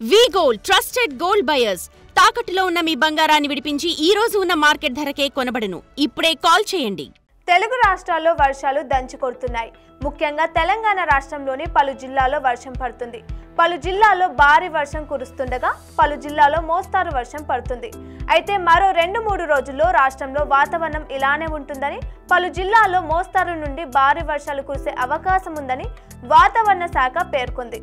వి gold trusted gold buyers తాకట్టులో ఉన్న మీ బంగారాన్ని విడిపించి ఈ రోజు ఉన్న మార్కెట్ ధరకే కొనబడును. ఇప్పుడే కాల్ చేయండి. తెలుగు రాష్ట్రాల్లో వర్షాలు దంచుకొడుతున్నాయి. ముఖ్యంగా తెలంగాణ రాష్ట్రంలోని పలు జిల్లాల్లో వర్షం పడుతుంది. పలు జిల్లాల్లో భారీ వర్షం కురుస్తుండగా పలు జిల్లాల్లో మోస్తారు వర్షం పడుతుంది. అయితే మరో 2-3 రోజుల్లో రాష్ట్రంలో వాతావరణం ఇలానే ఉంటుందని, పలు జిల్లాల్లో మోస్తారు నుండి భారీ వర్షాలు కురిసే అవకాశం ఉందని వాతావరణ శాఖ పేర్కొంది.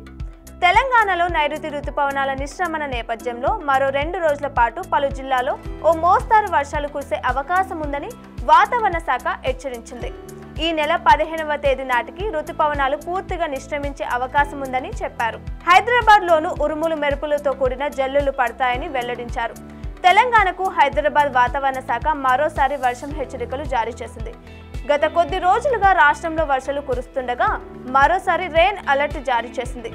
తెలంగాణలో నైరుతి రుతుపవనాల నిష్క్రమణ నేపథ్యంలో మరో 2 రోజుల పాటు పలు జిల్లాల్లో ఓ మోస్తారు వర్షాలు కురిసే అవకాశం ఉందని వాతావరణ శాఖ హెచ్చరించింది. ఈ నెల 15వ తేదీ నాటికి రుతుపవనాలు పూర్తిగా నిష్క్రమించే అవకాశం ఉందని చెప్పారు. హైదరాబాద్లోనూ ఉరుములు మెరుపులతో కూడిన జల్లులు పడతాయని వెల్లడించారు. తెలంగాణకు హైదరాబాద్ వాతావరణ శాఖ మరోసారి వర్షం హెచ్చరికలు జారీ చేసింది. గత కొద్ది రోజులుగా రాష్ట్రంలో వర్షాలు కురుస్తుండగా మరోసారి రెయిన్ అలర్ట్ జారీ చేసింది.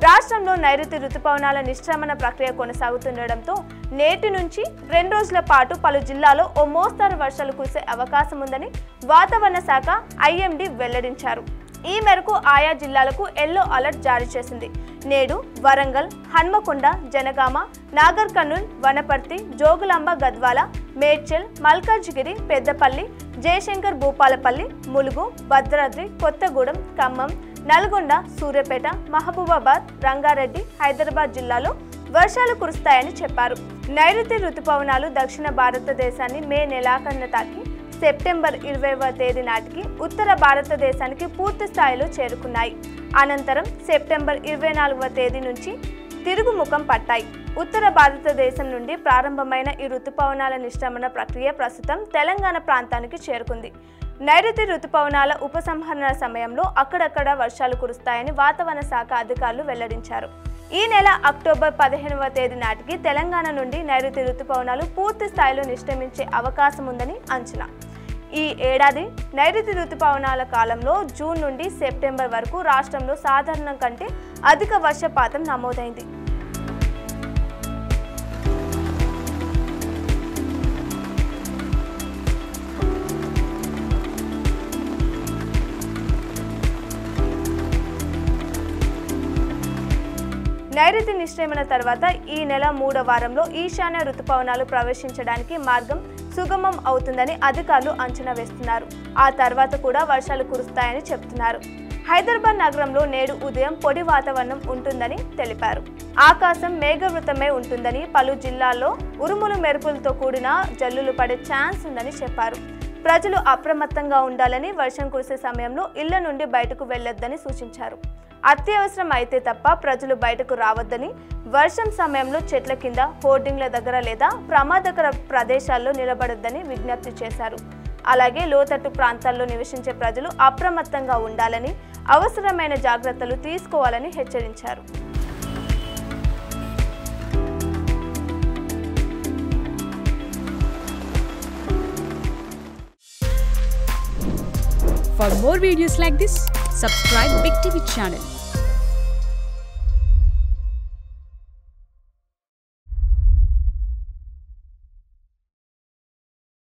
రాష్ట్రంలో నైరుతి రుతుపవనాల నిష్క్రమణ ప్రక్రియ కొనసాగుతుండటంతో నేటి నుంచి 2 రోజుల పాటు పలు జిల్లాల్లో ఓ మోస్తారు వర్షాలు కురిసే అవకాశం ఉందని వాతావరణ శాఖ ఐఎండీ వెల్లడించారు. ఈ మేరకు ఆయా జిల్లాలకు ఎల్లో అలర్ట్ జారీ చేసింది. నేడు వరంగల్, హన్మకొండ, జనగామ, నాగర్ కర్నూల్, వనపర్తి, జోగులాంబ, గద్వాల, మేడ్చల్, మల్కాజ్గిరి, పెద్దపల్లి, జయశంకర్ భూపాలపల్లి, ములుగు, భద్రాద్రి, కొత్తగూడెం, ఖమ్మం, నల్గొండ, సూర్యాపేట, మహబూబాబాద్, రంగారెడ్డి, హైదరాబాద్ జిల్లాలో వర్షాలు కురుస్తాయని చెప్పారు. నైరుతి రుతుపవనాలు దక్షిణ భారతదేశాన్ని మే నెలాఖరున తాకి సెప్టెంబర్ 20వ తేదీ నాటికి ఉత్తర భారతదేశానికి పూర్తి స్థాయిలో చేరుకున్నాయి. అనంతరం సెప్టెంబర్ 24వ తేదీ నుంచి తిరుగుముఖం పట్టాయి. ఉత్తర భారతదేశం నుండి ప్రారంభమైన ఈ రుతుపవనాల నిష్క్రమణ ప్రక్రియ ప్రస్తుతం తెలంగాణ ప్రాంతానికి చేరుకుంది. నైరుతి రుతుపవనాల ఉపసంహరణ సమయంలో అక్కడక్కడ వర్షాలు కురుస్తాయని వాతావరణ శాఖ అధికారులు వెల్లడించారు. ఈ నెల అక్టోబర్ 15వ తేదీ నాటికి తెలంగాణ నుండి నైరుతి రుతుపవనాలు పూర్తి స్థాయిలో నిష్క్రమించే అవకాశం ఉందని అంచనా. ఈ ఏడాది నైరుతి రుతుపవనాల కాలంలో జూన్ నుండి సెప్టెంబర్ వరకు రాష్ట్రంలో సాధారణం కంటే అధిక వర్షపాతం నమోదైంది. నైరుతి నిష్క్రమణ తర్వాత ఈ నెల 3వ వారంలో ఈశాన్య రుతుపవనాలు ప్రవేశించడానికి మార్గం సుగమం అవుతుందని అధికారులు అంచనా వేస్తున్నారు. ఆ తర్వాత కూడా వర్షాలు కురుస్తాయని చెబుతున్నారు. హైదరాబాద్ నగరంలో నేడు ఉదయం పొడి వాతావరణం ఉంటుందని తెలిపారు. ఆకాశం మేఘవృతమై ఉంటుందని, పలు జిల్లాల్లో ఉరుములు మెరుపులతో కూడిన జల్లులు పడే ఛాన్స్ ఉందని చెప్పారు. ప్రజలు అప్రమత్తంగా ఉండాలని, వర్షం కురిసే సమయంలో ఇళ్ల నుండి బయటకు వెళ్లొద్దని సూచించారు. అత్యవసరం అయితే తప్ప ప్రజలు బయటకు రావద్దని, వర్షం సమయంలో చెట్ల కింద, హోర్డింగ్ల దగ్గర లేదా ప్రమాదకర ప్రదేశాల్లో నిలబడొద్దని విజ్ఞప్తి చేశారు. అలాగే లోతట్టు ప్రాంతాల్లో నివసించే ప్రజలు అప్రమత్తంగా ఉండాలని, అవసరమైన జాగ్రత్తలు తీసుకోవాలని హెచ్చరించారు. For more videos like this, subscribe Big TV channel.